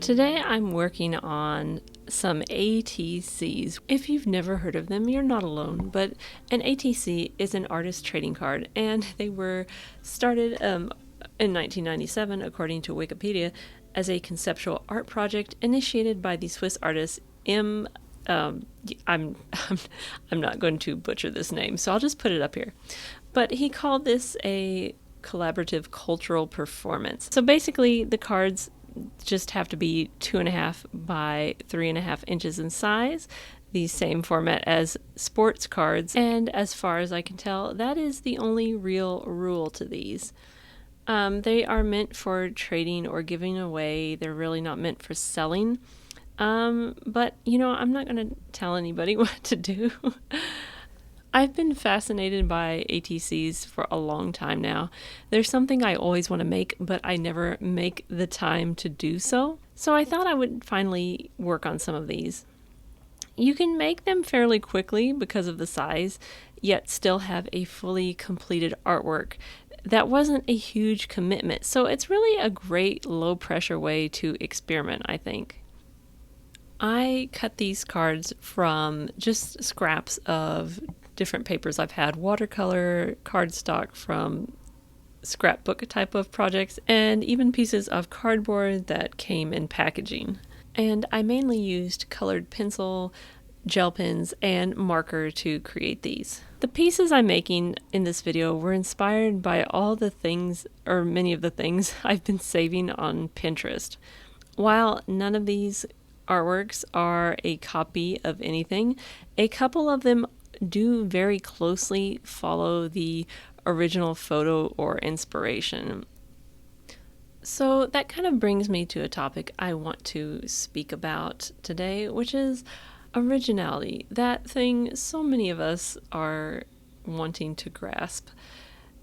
Today I'm working on some ATCs. If you've never heard of them, you're not alone, but an ATC is an artist trading card, and they were started in 1997, according to Wikipedia, as a conceptual art project initiated by the Swiss artist I'm not going to butcher this name, so I'll just put it up here. But he called this a collaborative cultural performance. So basically, the cards just have to be 2.5 by 3.5 inches in size, the same format as sports cards. And as far as I can tell, that is the only real rule to these. They are meant for trading or giving away. They're really not meant for selling. But I'm not going to tell anybody what to do. I've been fascinated by ATCs for a long time now. There's something I always want to make, but I never make the time to do so. So I thought I would finally work on some of these. You can make them fairly quickly because of the size, yet still have a fully completed artwork. That wasn't a huge commitment, so it's really a great low-pressure way to experiment, I think. I cut these cards from just scraps of different papers I've had, watercolor, cardstock from scrapbook type of projects, and even pieces of cardboard that came in packaging. And I mainly used colored pencil, gel pens, and marker to create these. The pieces I'm making in this video were inspired by all the things, or many of the things, I've been saving on Pinterest. While none of these artworks are a copy of anything, a couple of them do very closely follow the original photo or inspiration. So that kind of brings me to a topic I want to speak about today, which is originality, that thing so many of us are wanting to grasp.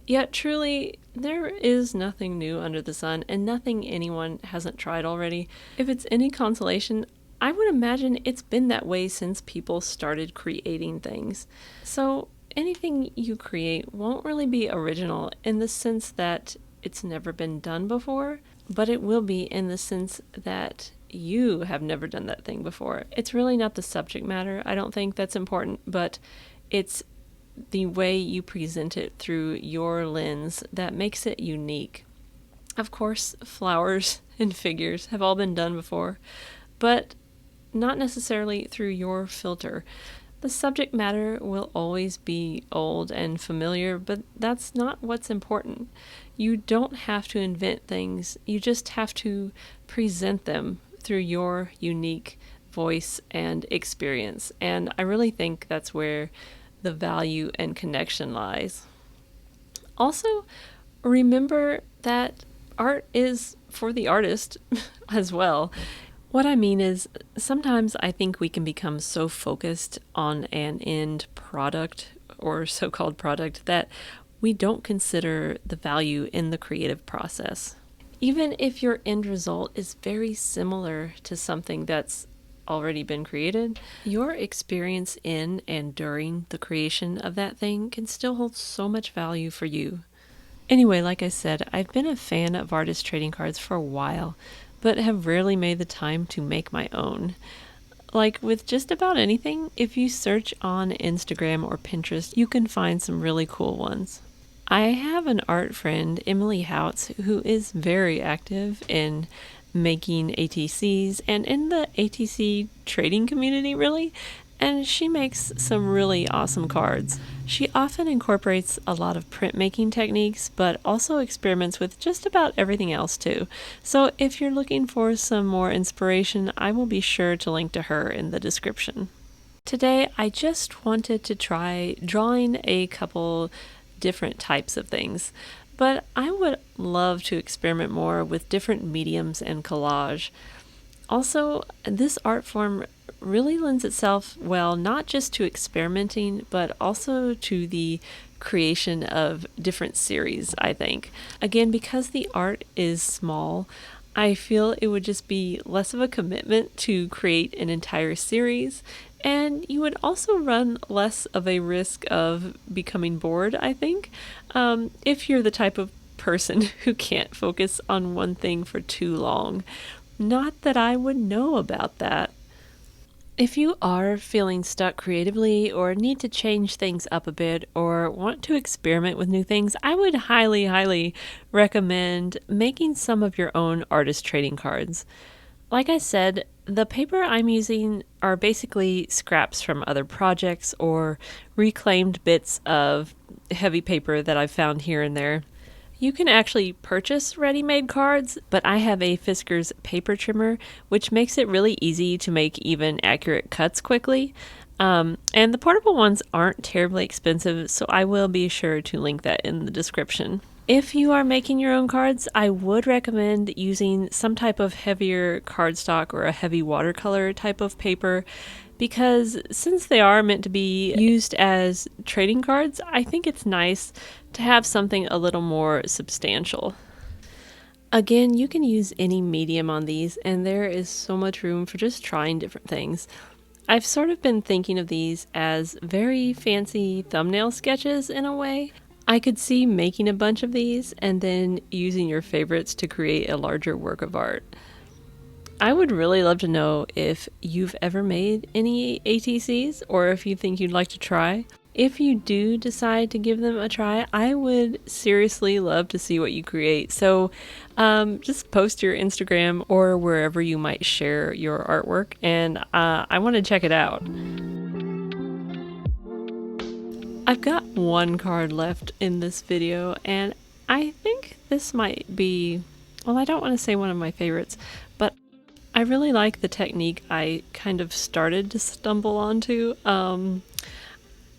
Yet truly, there is nothing new under the sun, and nothing anyone hasn't tried already. If it's any consolation, I would imagine it's been that way since people started creating things. So anything you create won't really be original in the sense that it's never been done before, but it will be in the sense that you have never done that thing before. It's really not the subject matter. I don't think that's important, but it's the way you present it through your lens that makes it unique. Of course, flowers and figures have all been done before, but not necessarily through your filter. The subject matter will always be old and familiar, but that's not what's important. You don't have to invent things. You just have to present them through your unique voice and experience. And I really think that's where the value and connection lies. Also, remember that art is for the artist as well. What I mean is, sometimes I think we can become so focused on an end product or so-called product that we don't consider the value in the creative process. Even if your end result is very similar to something that's already been created, your experience in and during the creation of that thing can still hold so much value for you. Anyway, like I said, I've been a fan of artist trading cards for a while, but have rarely made the time to make my own. Like with just about anything, if you search on Instagram or Pinterest, you can find some really cool ones. I have an art friend, Emily Houts, who is very active in making ATCs and in the ATC trading community, really, and she makes some really awesome cards. She often incorporates a lot of printmaking techniques, but also experiments with just about everything else too. So if you're looking for some more inspiration, I will be sure to link to her in the description. Today, I just wanted to try drawing a couple different types of things, but I would love to experiment more with different mediums and collage. Also, this art form really lends itself well not just to experimenting, but also to the creation of different series, I think. Again, because the art is small, I feel it would just be less of a commitment to create an entire series, and you would also run less of a risk of becoming bored, I think, if you're the type of person who can't focus on one thing for too long. Not that I would know about that. If you are feeling stuck creatively or need to change things up a bit or want to experiment with new things, I would highly, highly recommend making some of your own artist trading cards. Like I said, the paper I'm using are basically scraps from other projects or reclaimed bits of heavy paper that I've found here and there. You can actually purchase ready-made cards, but I have a Fisker's paper trimmer, which makes it really easy to make even accurate cuts quickly. And the portable ones aren't terribly expensive, so I will be sure to link that in the description. If you are making your own cards, I would recommend using some type of heavier cardstock or a heavy watercolor type of paper, because since they are meant to be used as trading cards, I think it's nice to have something a little more substantial. Again, you can use any medium on these, and there is so much room for just trying different things. I've sort of been thinking of these as very fancy thumbnail sketches in a way. I could see making a bunch of these and then using your favorites to create a larger work of art. I would really love to know if you've ever made any ATCs or if you think you'd like to try. If you do decide to give them a try, I would seriously love to see what you create. So just post your Instagram or wherever you might share your artwork, and I want to check it out. I've got one card left in this video, and I think this might be, well, I don't want to say one of my favorites, but I really like the technique I kind of started to stumble onto.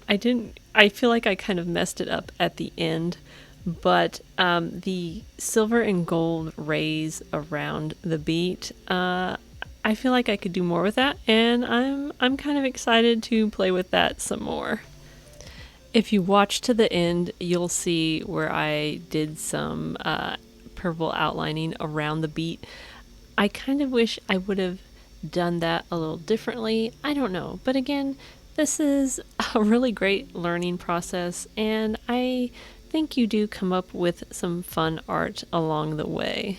I feel like I kind of messed it up at the end, but the silver and gold rays around the beat, I feel like I could do more with that, and I'm kind of excited to play with that some more. If you watch to the end, you'll see where I did some purple outlining around the beat. I kind of wish I would have done that a little differently. I don't know. But again, this is a really great learning process, and I think you do come up with some fun art along the way.